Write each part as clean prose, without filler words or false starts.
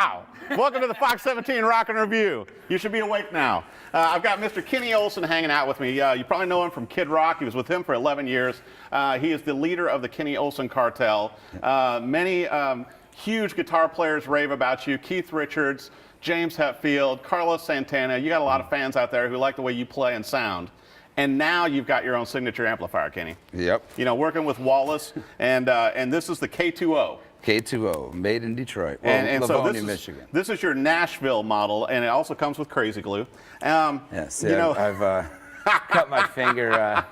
Wow! Welcome to the Fox 17 Rockin' Review. You should be awake now. I've got Mr. Kenny Olson hanging out with me. You probably know him from Kid Rock. He was with him for 11 years. He is the leader of the Kenny Olson Cartel. Many huge guitar players rave about you. Keith Richards, James Hetfield, Carlos Santana. You got a lot of fans out there who like the way you play and sound. And now you've got your own signature amplifier, Kenny. Yep. You know, working with Wallace, and this is the K2O. K2O, made in Detroit, well, and Livonia, Michigan. This is your Nashville model, and it also comes with crazy glue. Yes, yeah, you know, I've cut my finger.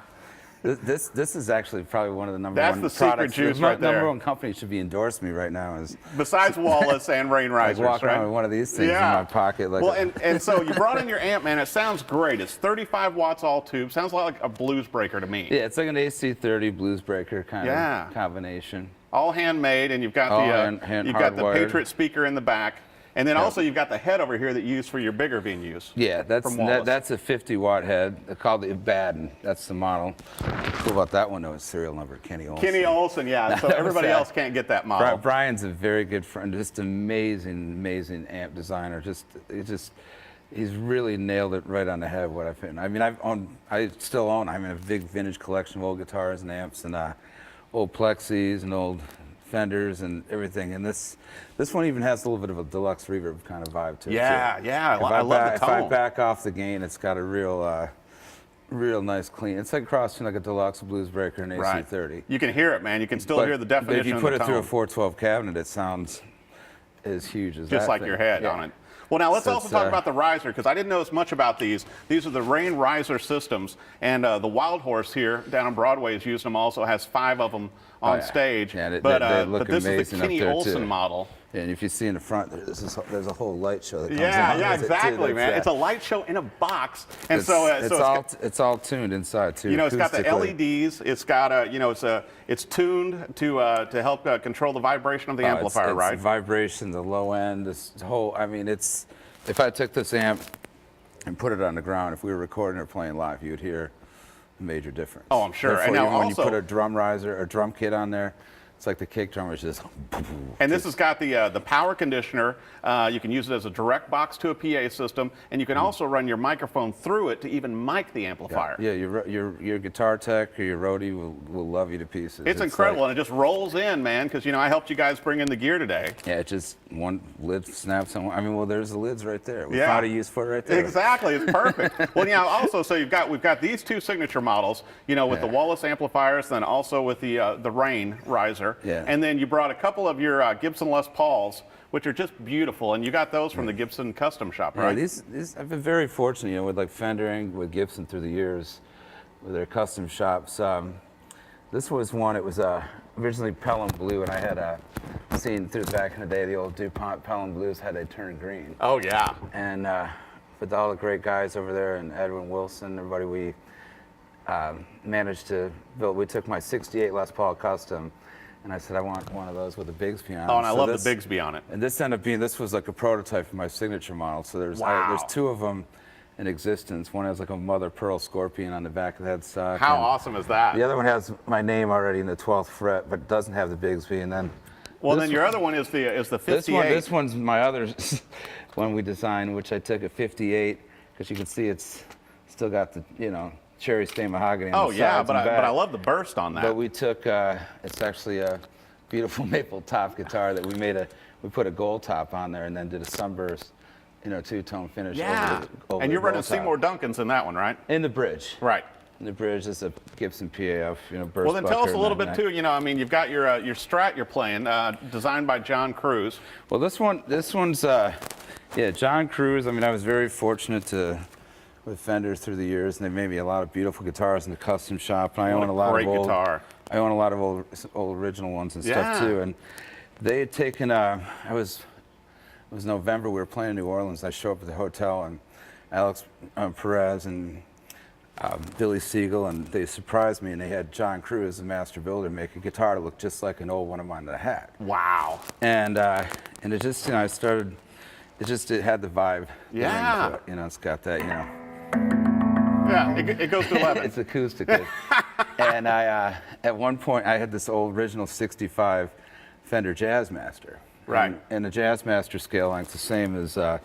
This is actually probably one of the number one That's the products. secret juice right there. Number one company should be endorsing me right now. Besides Wallace and Rain Risers, walking right? around with one of these things in my pocket. Like well, and so you brought in your amp, man. It sounds great. It's 35 watts all tube. Sounds like a blues breaker to me. Yeah, it's like an AC30 blues breaker kind of combination. All handmade, and you've got the Patriot speaker in the back, and then also you've got the head over here that you use for your bigger venues. Yeah, that's a 50-watt head. They're called the Abaddon. That's the model. Cool about that one though is serial number Kenny Olson. Kenny Olson, yeah. So everybody else can't get that model. Brian's a very good friend. Just amazing amp designer. He's really nailed it right on the head. What I've been. I mean, I still own. I'm in a big vintage collection of old guitars and amps and old plexis and old Fenders and everything, and this one even has a little bit of a deluxe reverb kind of vibe to it. Yeah. I love the tone. If I back off the gain, it's got a real nice clean. It's like crossing like a deluxe blues breaker and AC30. Right. You can hear it, man. You can still hear the definition. But if you put of the it through a tone. 412 cabinet, it sounds as huge as just that like thing. your head on it. Well, now let's also talk about the riser, because I didn't know as much about these. These are the Rain riser systems, and the Wild Horse here down on Broadway is using them also, has 5 of them on stage. Yeah, but this is the Kenny Olson model. Yeah, and if you see in the front, there's a whole light show that comes Yeah, exactly, man. It's a light show in a box, and it's all tuned inside too. You know, it's got the LEDs. It's got it's tuned to help control the vibration of the amplifier, right? It's vibration, the low end, this whole. I mean, if I took this amp and put it on the ground, if we were recording or playing live, you would hear a major difference. Oh, I'm sure. Therefore, and now even when you also, put a drum riser or drum kit on there, it's like the kick drum is just. And this has got the power conditioner. You can use it as a direct box to a PA system, and you can also run your microphone through it to even mic the amplifier. Yeah, your guitar tech or your roadie will love you to pieces. It's incredible, and it just rolls in, man. Because I helped you guys bring in the gear today. Yeah, it just one lid snaps on. I mean, well, there's the lids right there. We found a use for it right there. Exactly, it's perfect. Well, also, so we've got these 2 signature models. With the Wallace amplifiers, then also with the Rain riser. Yeah. And then you brought a couple of your Gibson Les Pauls, which are just beautiful, and you got those from the Gibson Custom Shop, right? Yeah, these I've been very fortunate, with like Fendering with Gibson through the years, with their custom shops. This was one. It was originally Pelham Blue, and I had seen through back in the day the old DuPont Pelham Blues had they turned green. Oh yeah. And with all the great guys over there and Edwin Wilson, everybody, we managed to build. We took my '68 Les Paul Custom. And I said, I want one of those with a Bigsby on it. Oh, and I love the Bigsby on it. And this ended up being, this was like a prototype for my signature model. So there's 2 of them in existence. One has like a mother of pearl scorpion on the back of the headstock. How awesome is that? The other one has my name already in the 12th fret, but doesn't have the Bigsby. And then then your other one is the 58. This one's my other one we designed, which I took a 58, because you can see it's still got the cherry stain mahogany on the sides but and back. I love the burst on that. But we took it's actually a beautiful maple top guitar that we put a gold top on there and then did a sunburst, 2-tone finish. Yeah. over and you're running top. Seymour Duncans in that one, right? In the bridge. Right. In the bridge is a Gibson PAF, burst. Well, then tell us a little bit too. I mean, you've got your Strat you're playing, designed by John Cruz. Well, this one's John Cruz. I mean, I was very fortunate with Fenders through the years, and they made me a lot of beautiful guitars in the custom shop. And I own a lot of old guitar. I own a lot of old original ones and stuff too. And they had taken. It was November. We were playing in New Orleans. I show up at the hotel, and Alex Perez and Billy Siegel, and they surprised me. And they had John Cruz, the master builder, make a guitar to look just like an old one of mine that I had. Wow. And it just I started. It had the vibe. Yeah. It's got that. Yeah, it goes to 11. It's acoustic. And at one point, I had this old original '65 Fender Jazzmaster, Right. And the Jazzmaster scale length the same as a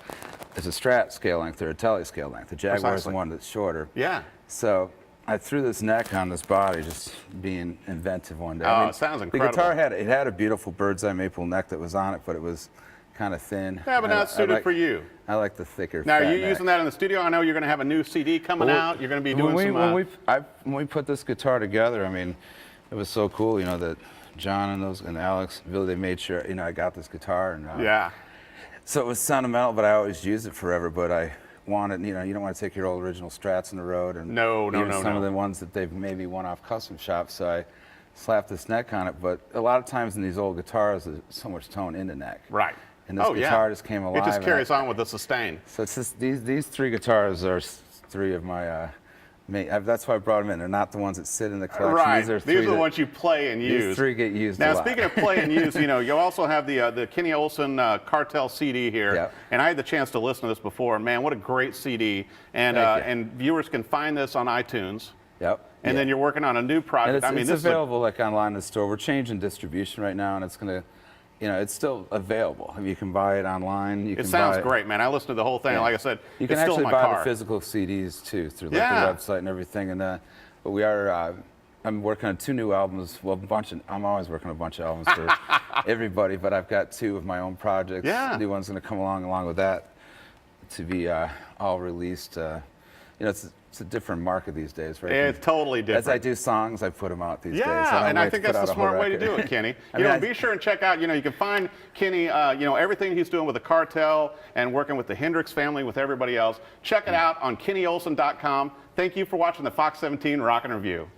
Strat scale length or a Tele scale length. The Jaguar is the one that's shorter. Yeah. So I threw this neck on this body, just being inventive one day. Oh, it sounds incredible. The guitar had a beautiful bird's eye maple neck that was on it, but it was kind of thin. Yeah, but not suited for you. I like the thicker. Now, fat are you neck. using that in the studio? I know you're going to have a new CD coming out. You're going to be doing when we put this guitar together, I mean, it was so cool, you know, that John and Alex really, they made sure, you know, I got this guitar, and yeah. So it was sentimental, but I always used it forever. But I wanted, you know, you don't want to take your old original Strats on the road, and some of the ones that they've maybe won off custom shops. So I slapped this neck on it. But a lot of times in these old guitars, there's so much tone in the neck. Right. And this guitar just came alive. It just carries on with the sustain. So it's just, these three guitars are three of my that's why I brought them in. They're not the ones that sit in the collection. Right. These are the ones you play and use. These three get used now, a lot. speaking of play and use, you know, you also have the Kenny Olson Cartel CD here. Yep. And I had the chance to listen to this before. Man, what a great CD. And viewers can find this on iTunes. Yep. And then you're working on a new project. And it's available like online in the store. We're changing distribution right now, and it's going to, you know, it's still available. You can buy it online. It sounds great, man. I listened to the whole thing. Yeah. Like I said, you can it's still actually in my buy car. the physical CDs too through like the website and everything. And but we are. I'm working on 2 new albums. Well, I'm always working on a bunch of albums for everybody, but I've got 2 of my own projects. Yeah. New one's going to come along with that to be all released. You know, it's a different market these days, right? It's totally different. As I do songs, I put them out these days. Yeah, and I think that's the smart way to do it, Kenny. Be sure and check out, you know, you can find Kenny, you know, everything he's doing with the Cartel and working with the Hendrix family, with everybody else. Check it out on KennyOlson.com. Thank you for watching the Fox 17 Rockin' Review.